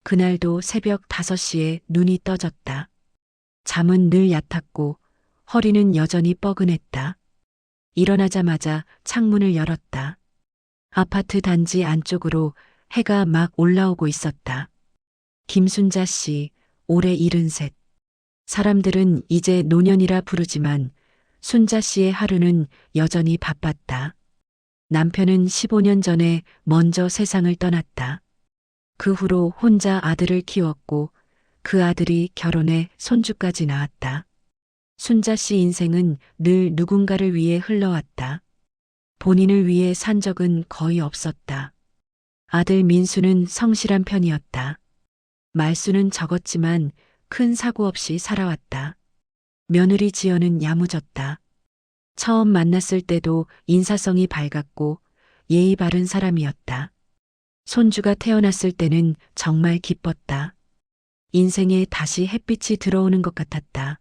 그날도 새벽 5시에 눈이 떠졌다. 잠은 늘 얕았고 허리는 여전히 뻐근했다. 일어나자마자 창문을 열었다. 아파트 단지 안쪽으로 해가 막 올라오고 있었다. 김순자 씨, 올해 73. 사람들은 이제 노년이라 부르지만 순자 씨의 하루는 여전히 바빴다. 남편은 15년 전에 먼저 세상을 떠났다. 그 후로 혼자 아들을 키웠고 그 아들이 결혼해 손주까지 낳았다. 순자 씨 인생은 늘 누군가를 위해 흘러왔다. 본인을 위해 산 적은 거의 없었다. 아들 민수는 성실한 편이었다. 말수는 적었지만 큰 사고 없이 살아왔다. 며느리 지연은 야무졌다. 처음 만났을 때도 인사성이 밝았고 예의 바른 사람이었다. 손주가 태어났을 때는 정말 기뻤다. 인생에 다시 햇빛이 들어오는 것 같았다.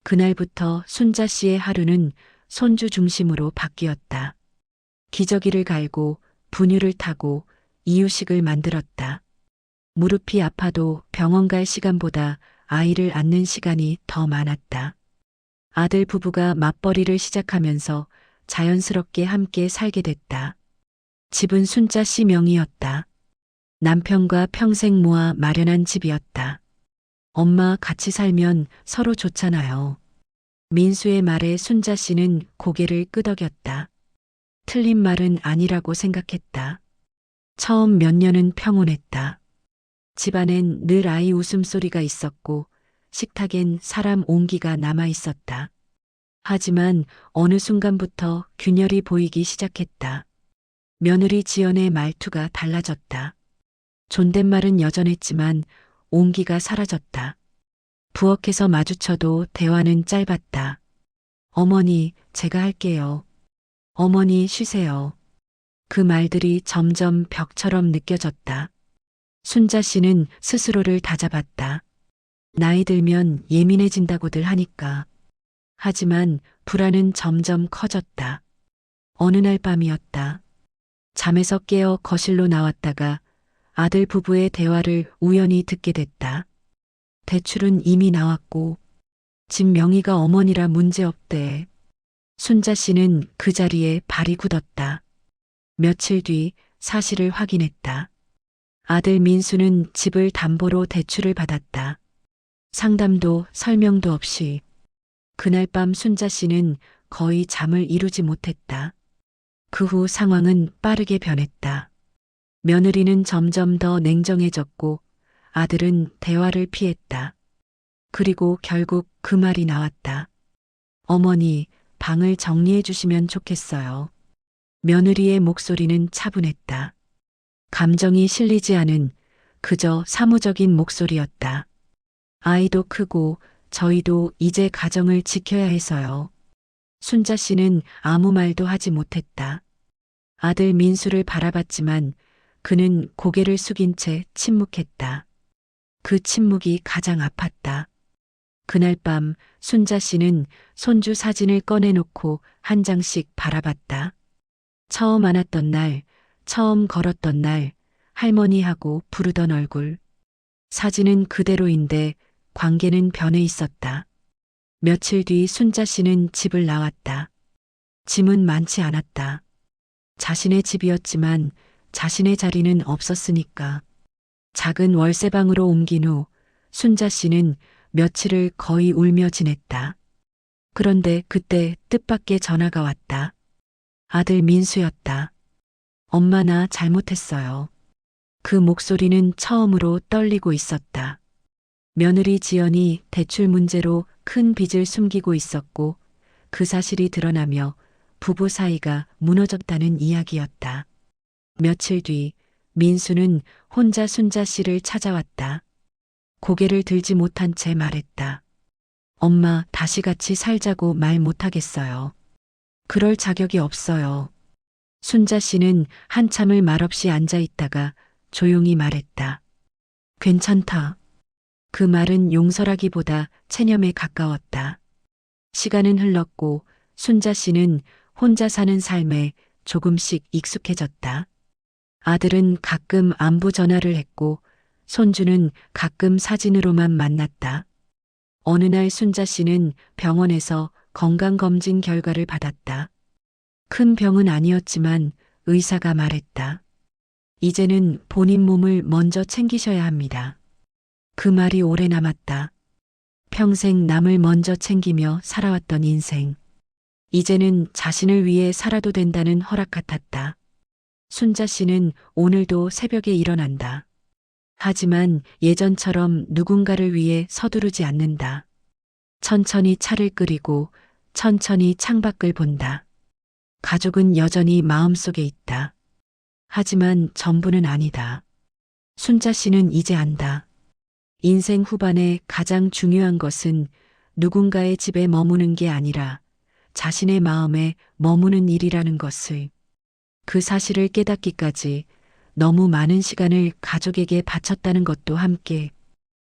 그날부터 순자 씨의 하루는 손주 중심으로 바뀌었다. 기저귀를 갈고 분유를 타고 이유식을 만들었다. 무릎이 아파도 병원 갈 시간보다 아이를 안는 시간이 더 많았다. 아들 부부가 맞벌이를 시작하면서 자연스럽게 함께 살게 됐다. 집은 순자 씨 명의였다. 남편과 평생 모아 마련한 집이었다. 엄마 같이 살면 서로 좋잖아요. 민수의 말에 순자 씨는 고개를 끄덕였다. 틀린 말은 아니라고 생각했다. 처음 몇 년은 평온했다. 집안엔 늘 아이 웃음소리가 있었고 식탁엔 사람 온기가 남아 있었다. 하지만 어느 순간부터 균열이 보이기 시작했다. 며느리 지연의 말투가 달라졌다. 존댓말은 여전했지만 온기가 사라졌다. 부엌에서 마주쳐도 대화는 짧았다. 어머니, 제가 할게요. 어머니, 쉬세요. 그 말들이 점점 벽처럼 느껴졌다. 순자 씨는 스스로를 다잡았다. 나이 들면 예민해진다고들 하니까. 하지만 불안은 점점 커졌다. 어느 날 밤이었다. 잠에서 깨어 거실로 나왔다가 아들 부부의 대화를 우연히 듣게 됐다. 대출은 이미 나왔고 집 명의가 어머니라 문제없대. 순자 씨는 그 자리에 발이 굳었다. 며칠 뒤 사실을 확인했다. 아들 민수는 집을 담보로 대출을 받았다. 상담도 설명도 없이. 그날 밤 순자 씨는 거의 잠을 이루지 못했다. 그 후 상황은 빠르게 변했다. 며느리는 점점 더 냉정해졌고 아들은 대화를 피했다. 그리고 결국 그 말이 나왔다. 어머니, 방을 정리해 주시면 좋겠어요. 며느리의 목소리는 차분했다. 감정이 실리지 않은 그저 사무적인 목소리였다. 아이도 크고 저희도 이제 가정을 지켜야 해서요. 순자 씨는 아무 말도 하지 못했다. 아들 민수를 바라봤지만 그는 고개를 숙인 채 침묵했다. 그 침묵이 가장 아팠다. 그날 밤 순자 씨는 손주 사진을 꺼내놓고 한 장씩 바라봤다. 처음 안았던 날, 처음 걸었던 날, 할머니하고 부르던 얼굴. 사진은 그대로인데 관계는 변해 있었다. 며칠 뒤 순자 씨는 집을 나왔다. 짐은 많지 않았다. 자신의 집이었지만 자신의 자리는 없었으니까. 작은 월세방으로 옮긴 후 순자 씨는 며칠을 거의 울며 지냈다. 그런데 그때 뜻밖의 전화가 왔다. 아들 민수였다. 엄마 나 잘못했어요. 그 목소리는 처음으로 떨리고 있었다. 며느리 지연이 대출 문제로 큰 빚을 숨기고 있었고 그 사실이 드러나며 부부 사이가 무너졌다는 이야기였다. 며칠 뒤 민수는 혼자 순자 씨를 찾아왔다. 고개를 들지 못한 채 말했다. 엄마 다시 같이 살자고 말 못하겠어요. 그럴 자격이 없어요. 순자 씨는 한참을 말없이 앉아 있다가 조용히 말했다. 괜찮다. 그 말은 용서라기보다 체념에 가까웠다. 시간은 흘렀고 순자 씨는 혼자 사는 삶에 조금씩 익숙해졌다. 아들은 가끔 안부 전화를 했고 손주는 가끔 사진으로만 만났다. 어느 날 순자 씨는 병원에서 건강검진 결과를 받았다. 큰 병은 아니었지만 의사가 말했다. 이제는 본인 몸을 먼저 챙기셔야 합니다. 그 말이 오래 남았다. 평생 남을 먼저 챙기며 살아왔던 인생. 이제는 자신을 위해 살아도 된다는 허락 같았다. 순자 씨는 오늘도 새벽에 일어난다. 하지만 예전처럼 누군가를 위해 서두르지 않는다. 천천히 차를 끓이고 천천히 창밖을 본다. 가족은 여전히 마음속에 있다. 하지만 전부는 아니다. 순자 씨는 이제 안다. 인생 후반에 가장 중요한 것은 누군가의 집에 머무는 게 아니라 자신의 마음에 머무는 일이라는 것을. 그 사실을 깨닫기까지 너무 많은 시간을 가족에게 바쳤다는 것도 함께